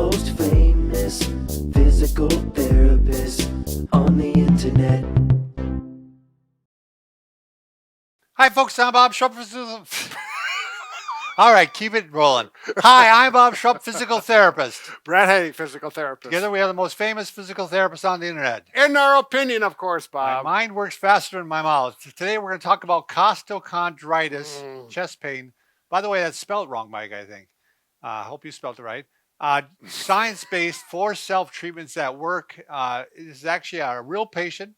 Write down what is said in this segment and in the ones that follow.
most famous physical therapist on the internet. Hi, folks. I'm Bob Schrupp. All right, keep it rolling. Hi, I'm Bob Schrupp, physical therapist. Brad Hay, physical therapist. Together, we are the most famous physical therapists on the internet. In our opinion, of course, My Bob. mind works faster than my mouth. Today, we're going to talk about costochondritis, chest pain. By the way, that's spelled wrong, Mike, I think. I hope you spelled it right. Science-based for self-treatments that work. This is actually a real patient,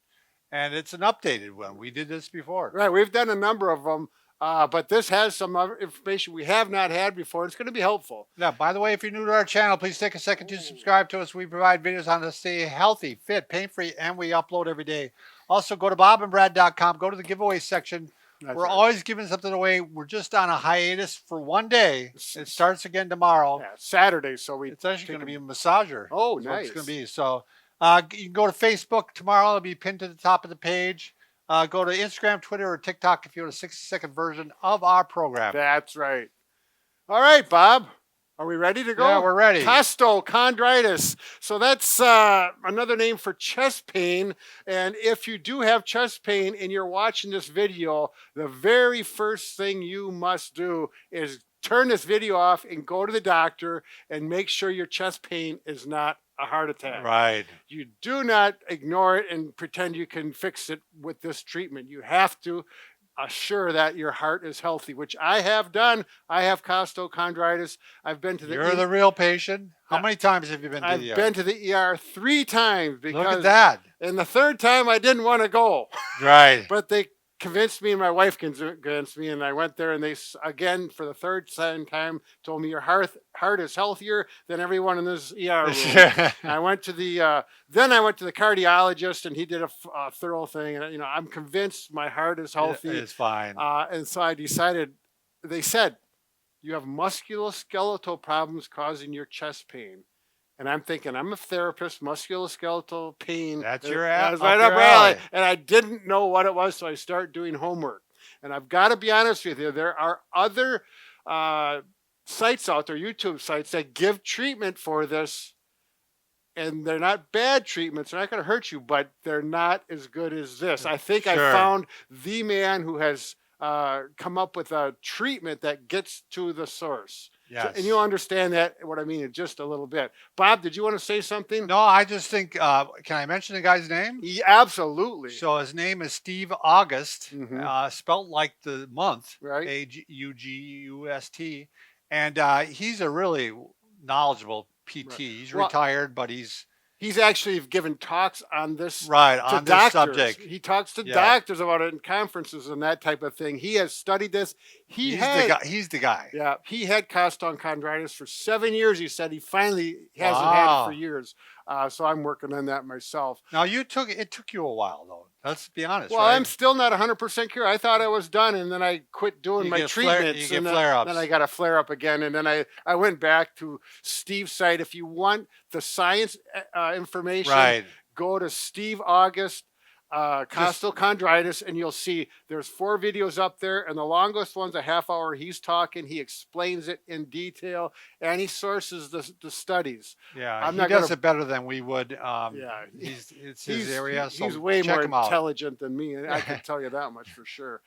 and it's an updated one. We did this before. Right, we've done a number of them, but this has some other information we have not had before. It's going to be helpful. Now, by the way, if you're new to our channel, please take a second to subscribe to us. We provide videos on how to stay healthy, fit, pain-free, and we upload every day. Also, go to bobandbrad.com. Go to the giveaway section. We're always giving something away. We're just on a hiatus for one day. It starts again tomorrow. Yeah, Saturday, so it's actually going to be a massager. Oh, That's nice. what it's going to be. So you can go to Facebook tomorrow. It'll be pinned to the top of the page. Go to Instagram, Twitter, or TikTok if you want a 60-second version of our program. That's right. All right, Bob. Are we ready to go? Yeah, we're ready. Costochondritis. So that's another name for chest pain. And if you do have chest pain and you're watching this video, the very first thing you must do is turn this video off and go to the doctor and make sure your chest pain is not a heart attack. Right. You do not ignore it and pretend you can fix it with this treatment. You have to assure that your heart is healthy, which I have done. I have costochondritis. I've been to the You're the real patient. How many times have you been to the ER? I've been to the ER 3 times because look at that. And the third time I didn't want to go. Right. But they convinced me, and my wife convinced me, and I went there, and they again for the third time told me your heart is healthier than everyone in this ER room. I went to the then I went to the cardiologist, and he did a thorough thing, and I'm convinced my heart is healthy. It's fine. And so I decided. They said you have musculoskeletal problems causing your chest pain. And I'm thinking, I'm a therapist, musculoskeletal pain. That's your That's right up my alley. And I didn't know what it was, so I started doing homework. And I've got to be honest with you, there are other sites out there, YouTube sites, that give treatment for this. And they're not bad treatments. They're not going to hurt you, but they're not as good as this. I think I found the man who has come up with a treatment that gets to the source. Yes. So, and you'll understand that, what I mean, in just a little bit. Bob, did you want to say something? No, I just think, can I mention the guy's name? Yeah, absolutely. So his name is Steve August, Mm-hmm. spelt like the month, right? August. And he's a really knowledgeable PT. Right. He's retired, but he's actually given talks on this on this subject. He talks to doctors about it in conferences and that type of thing. He has studied this. He's the guy. Yeah, he had costochondritis for 7 years. He said he finally hasn't had it for years. So I'm working on that myself. Now it took you a while though. Let's be honest. Well, right? I'm still not 100% cured. I thought I was done, and then I quit doing my treatments. You get flare-ups. Then I got a flare-up again, and then I went back to Steve's site. If you want the science information, go to Steve August, costochondritis, and you'll see there's 4 videos up there, and the longest one's a half hour. He's talking. He explains it in detail, and he sources the studies. Yeah, he does it better than we would. Yeah, it's his area. So he's way more intelligent than me, and I can tell you that much for sure.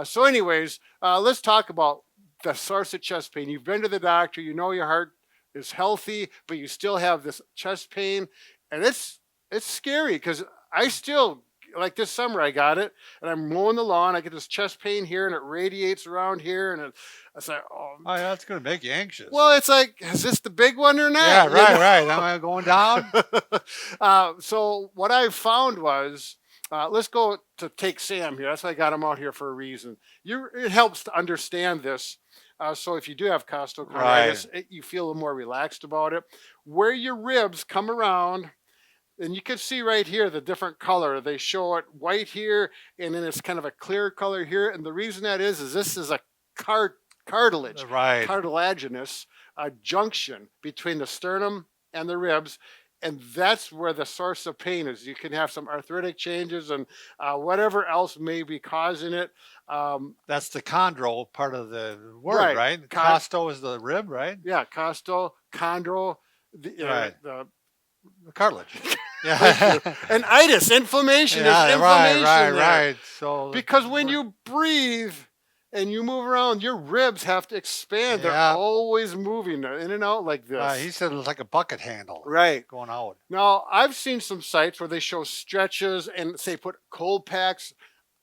So anyways, let's talk about the source of chest pain. You've been to the doctor. You know your heart is healthy, but you still have this chest pain, and it's scary because I still, like this summer, I got it, and I'm mowing the lawn. I get this chest pain here, and it radiates around here, and it's like, oh yeah, that's going to make you anxious. Well, it's like, is this the big one or not? Yeah, right. Am I going down? So what I found was, let's go to take Sam here. That's why I got him out here for a reason. It helps to understand this. So if you do have costochondritis, you feel a little more relaxed about it. Where your ribs come around, and you can see right here the different color. They show it white here, and then it's kind of a clear color here. And the reason that is this is a cartilage, cartilaginous junction between the sternum and the ribs. And that's where the source of pain is. You can have some arthritic changes and whatever else may be causing it. That's the chondro part of the word, right? Costo is the rib, right? Yeah, costo, chondro. Right. the Cartilage. Yeah. and itis, inflammation. Yeah, There's inflammation there. right. So Because when you breathe and you move around, your ribs have to expand. They're Yeah. always moving in and out like this. he said it was like a bucket handle Right. going out. Now, I've seen some sites where they show stretches and say put cold packs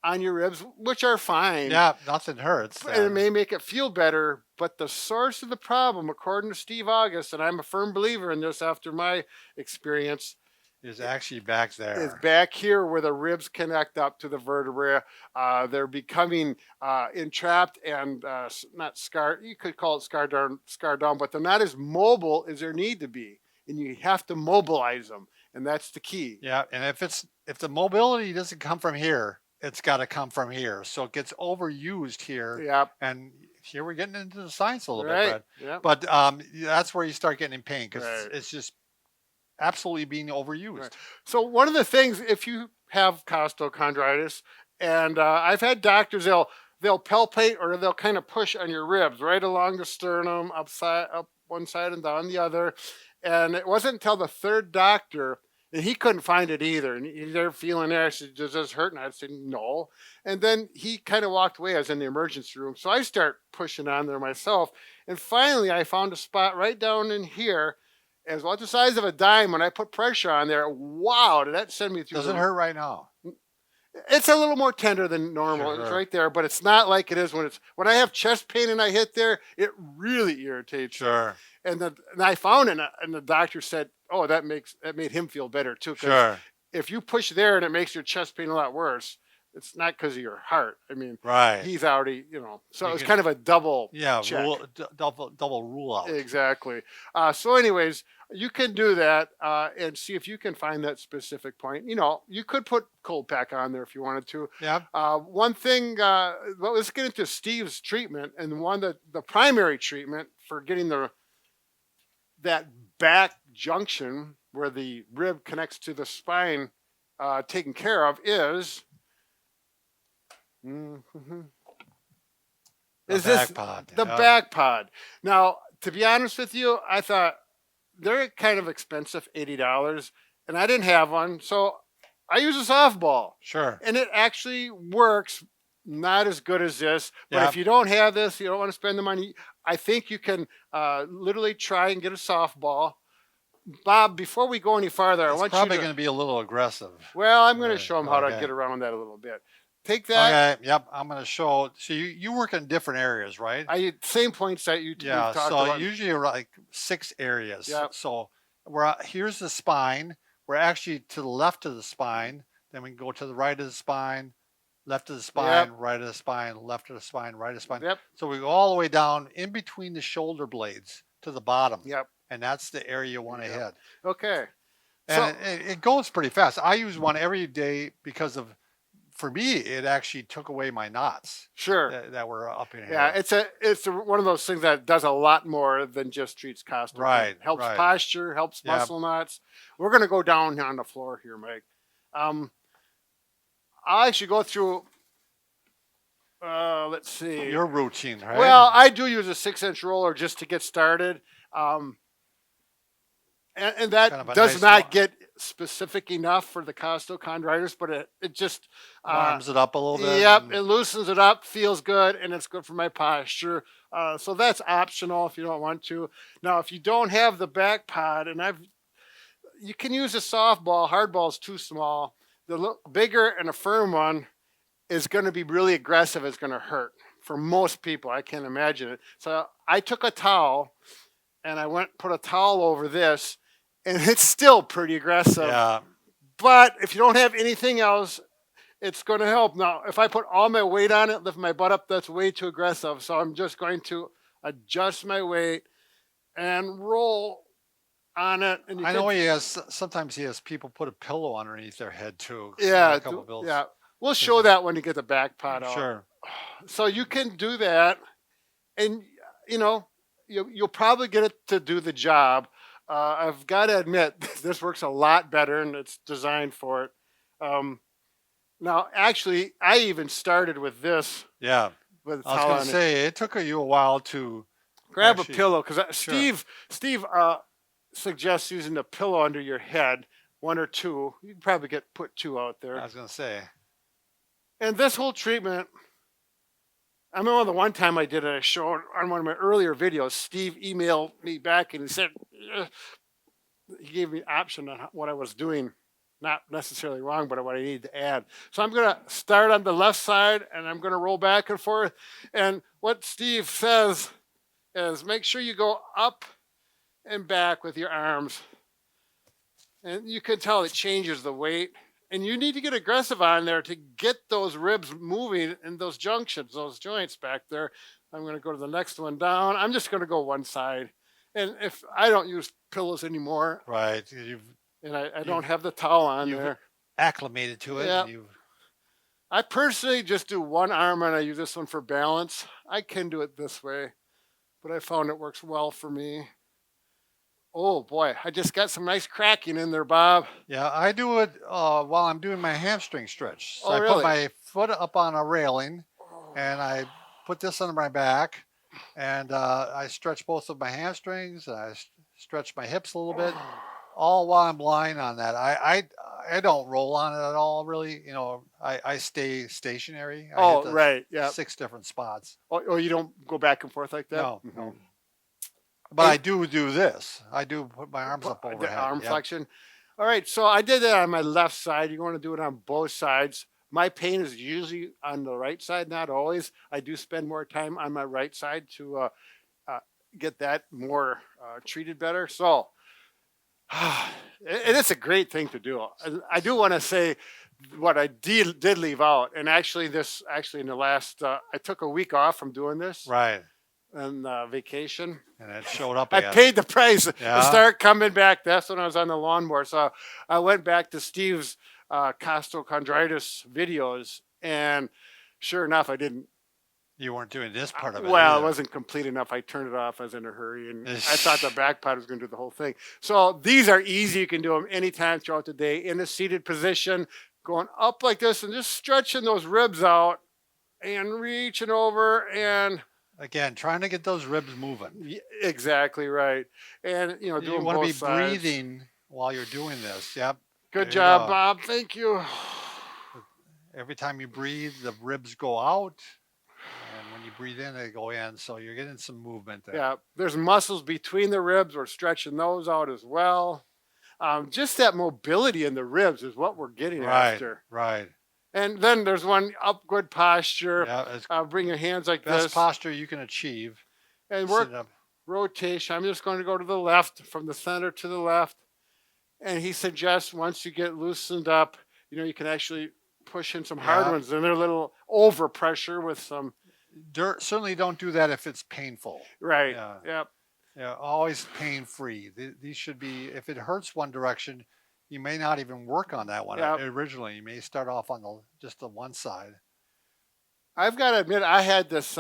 on your ribs, which are fine. Yeah, nothing hurts. And it may make it feel better, but the source of the problem, according to Steve August, and I'm a firm believer in this after my experience, is actually back there. is back here where the ribs connect up to the vertebrae. They're becoming entrapped and not scarred. You could call it scarred down, but they're not as mobile as they need to be, and you have to mobilize them, and that's the key. Yeah, and if the mobility doesn't come from here, it's got to come from here. So it gets overused here. Yep. And here we're getting into the science a little Right. bit, Yep. but that's where you start getting in pain because Right. it's just absolutely being overused. Right. So one of the things, if you have costochondritis, and I've had doctors, they'll palpate or they'll kind of push on your ribs right along the sternum, up one side and down the other. And it wasn't until the third doctor, and he couldn't find it either. And they're feeling there. I said, does this hurt? And I said, no. And then he kind of walked away. I was in the emergency room. So I start pushing on there myself. And finally, I found a spot right down in here, as about the size of a dime. When I put pressure on there, wow, did that send me through? Does it hurt right now? It's a little more tender than normal. Sure. It's right there, but it's not like it is when I have chest pain and I hit there. It really irritates. Sure. And I found it, and the doctor said, "Oh, that made him feel better too." 'Cause Sure. if you push there and it makes your chest pain a lot worse, it's not because of your heart. I mean, Right. he's already, so You it was can- kind of a double. Yeah. check. Double rule out. Exactly. So, anyways, you can do that and see if you can find that specific point. You could put cold pack on there if you wanted to. Yeah. One thing, well, let's get into Steve's treatment, and the primary treatment for getting that back junction where the rib connects to the spine taken care of is. The back pod. The Yeah. back pod. Now, to be honest with you, I thought they're kind of expensive, $80, and I didn't have one, so I use a softball, Sure. and it actually works. Not as good as this, but Yeah. if you don't have this, you don't want to spend the money, I think you can literally try and get a softball. Bob, before we go any farther, I It's want you probably to. going to be a little aggressive. Well, I'm going to Right, show them how to okay. get around that a little bit. Take that. Okay. Yep. I'm going to show. So you work in different areas, right? Same points that you Yeah. talked So about. usually like 6 areas. Yep. So here's the spine. We're actually to the left of the spine. Then we can go to the right of the spine, left of the spine, right of the spine, left of the spine, right of the spine. Yep. So we go all the way down in between the shoulder blades to the bottom. Yep. And that's the area you want to hit. Okay. And it goes pretty fast. I use one every day because for me, it actually took away my knots Sure. that were up in here. Yeah, it's one of those things that does a lot more than just treats costochondritis. Right, Helps right. posture, helps Yep. muscle knots. We're going to go down on the floor here, Mike. I'll actually go through. Let's see. Your routine, right? Well, I do use a 6-inch roller just to get started. And that Kind of a does nice not one. get specific enough for the costochondritis, but it just warms it up a little bit. Yep, and- it loosens it up, feels good, and it's good for my posture. So that's optional if you don't want to. Now, if you don't have the back pod, you can use a softball. Hardball is too small. The bigger and a firm one is going to be really aggressive. It's going to hurt for most people. I can't imagine it. So I took a towel and I put a towel over this, and it's still pretty aggressive. Yeah. But if you don't have anything else, it's going to help. Now, if I put all my weight on it, lift my butt up, that's way too aggressive. So I'm just going to adjust my weight and roll on it. And I know sometimes he has people put a pillow underneath their head too. Yeah, A couple bills. yeah. We'll show that when you get the back pot out. Sure. So you can do that, and you'll probably get it to do the job. I've got to admit, this works a lot better, and it's designed for it. Now, actually, I even started with this. Yeah. With a I was towel going on to it. say, it took you a while to Grab actually- a pillow because Sure. Steve suggest using a pillow under your head, 1 or 2. You can probably put 2 out there. I was gonna say. And this whole treatment, I remember the one time I did it, I showed on one of my earlier videos, Steve emailed me back and he said, he gave me an option on what I was doing. Not necessarily wrong, but what I need to add. So I'm going to start on the left side and I'm going to roll back and forth. And what Steve says is make sure you go up and back with your arms. And you can tell it changes the weight. And you need to get aggressive on there to get those ribs moving in those junctions, those joints back there. I'm going to go to the next one down. I'm just going to go one side. And if I don't use pillows anymore. Right. And I don't have the towel on there. Acclimated to it. Yeah. I personally just do one arm and I use this one for balance. I can do it this way, but I found it works well for me. Oh boy, I just got some nice cracking in there, Bob. Yeah, I do it while I'm doing my hamstring stretch. So Oh, I really? put my foot up on a railing and I put this under my back and I stretch both of my hamstrings. I stretch my hips a little bit, all while I'm lying on that. I don't roll on it at all, really. You know, I stay stationary. I hit the right, yeah. 6 different spots. Oh, you don't go back and forth like that? No, no. But I do this. I do put my arms up The overhead. arm yeah. flexion. All right, so I did that on my left side. You want to do it on both sides. My pain is usually on the right side, not always. I do spend more time on my right side to get that more treated better. So, and it's a great thing to do. I do want to say what I did leave out, and actually in the last, I took a week off from doing this. Right. And vacation. And it showed up I again. paid the price Yeah. to start coming back. That's when I was on the lawnmower. So I went back to Steve's Costochondritis videos, and sure enough, I didn't. You weren't doing this part of it. Well, either. it wasn't complete enough. I turned it off. I was in a hurry, and I thought the back part was going to do the whole thing. So these are easy. You can do them anytime throughout the day in a seated position, going up like this, and just stretching those ribs out and reaching over and. Again, trying to get those ribs moving. Exactly right. And, You doing want to both be sides. breathing while you're doing this. Yep. Good There you job, go. Bob. Thank you. Every time you breathe, the ribs go out. And when you breathe in, they go in. So you're getting some movement there. Yeah, there's muscles between the ribs. We're stretching those out as well. Just that mobility in the ribs is what we're getting Right. after. Right. And then there's one up good posture. Yeah. It's Bring your hands like best this. posture you can achieve. And work Sitting up. rotation. I'm just going to go to the left, from the center to the left. And he suggests once you get loosened up, you can actually push in some hard Yeah. ones. And they're a little over pressure with some. Certainly don't do that if it's painful. Right. Yeah. Yep. Yeah, always pain-free. These should be, if it hurts one direction, you may not even work on that one Yep. originally. You may start off on just the one side. I've got to admit, I had this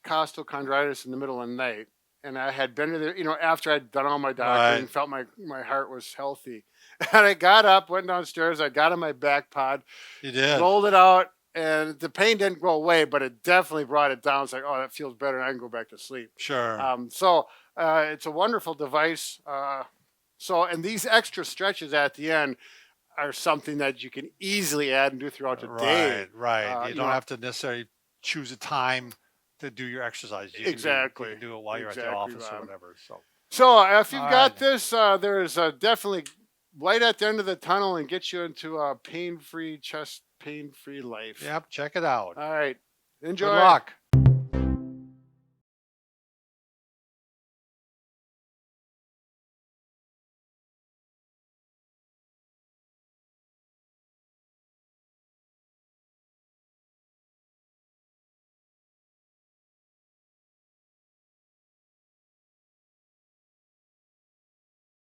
costochondritis in the middle of the night, and I had been to the, after I'd done all my doctoring, Right. felt my heart was healthy. And I got up, went downstairs, I got on my back pod, You did. rolled it out, and the pain didn't go away, but it definitely brought it down. It's like, oh, that feels better, and I can go back to sleep. Sure. So it's a wonderful device. And these extra stretches at the end are something that you can easily add and do throughout the day. Right. You don't have to necessarily choose a time to do your exercise. You Exactly. Can do it while you're at the Exactly, office or Bob. whatever. So So if you've All got right. this, there's definitely light at the end of the tunnel and get you into a pain-free life. yep, check it out. All right. Enjoy. Good luck.